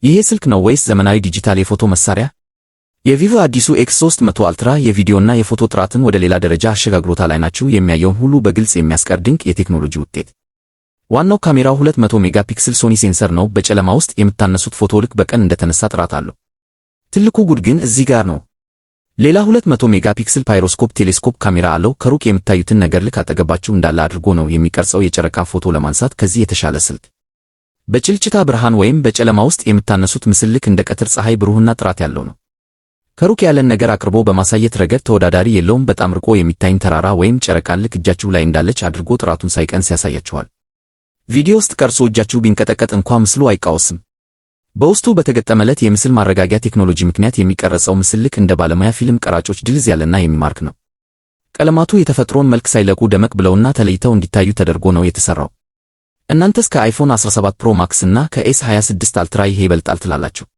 ይሄ ስልክ ነው ወይስ ዘመናዊ ዲጂታል የፎቶ መሳሪያ? የቪቮ አዲሱ X300 አልትራ የቪዲዮና የፎቶ ጥራትን ወደ ሌላ ደረጃ አሸጋግሮታል። አይናችሁ የሚያየውን ሁሉ በግልጽ የሚያስቀር ድንቅ የቴክኖሎጂ ውጤት። ዋናው ካሜራው 200 ሜጋፒክስል ሶኒ ሴንሰር ነው። በጨለማ ውስጥ የምታነሱት ፎቶ ልክ በቀን እንደተነሳ ጥራት አለው። ትልቁ ጉድ ግን እዚህ ጋር ነው። ሌላ 200 ሜጋፒክስል ፓይሮስኮፕ ቴሌስኮፕ ካሜራ አለው። ከሩቅ የምታዩትን ነገር ልክ አጠገባችሁ እንዳለ አድርጎ ነው የሚቀርጸው። የጨረቃ ፎቶ ለማንሳት ከዚህ የተሻለ ስልክ በጭልጭታ ብርሃን ወይም በጨለማ ውስጥ የምታነሱት ምስል ልክ እንደ ቀትር ፀሐይ ብሩህና ጥራት ያለው ነው። ከሩቅ ያለን ነገር አቅርቦ በማሳየት ረገድ ተወዳዳሪ የለውም። በጣም ርቆ የሚታይን ተራራ ወይም ጨረቃን ልክ እጃችሁ ላይ እንዳለች አድርጎ ጥራቱን ሳይቀንስ ያሳያችኋል። ቪዲዮ ውስጥ ቀርጾ እጃችሁ ቢንቀጠቀጥ እንኳ ምስሉ አይቃወስም። በውስጡ በተገጠመለት የምስል ማረጋጊያ ቴክኖሎጂ ምክንያት የሚቀረጸው ምስል ልክ እንደ ባለሙያ ፊልም ቀራጮች ድልዝ ያለና የሚማርክ ነው። ቀለማቱ የተፈጥሮን መልክ ሳይለቁ ደመቅ ብለውና ተለይተው እንዲታዩ ተደርጎ ነው የተሰራው። እናንተስ ከአይፎን 17 ፕሮ ማክስ እና ከኤስ26 አልትራ ይሄ ይበልጣል ትላላችሁ?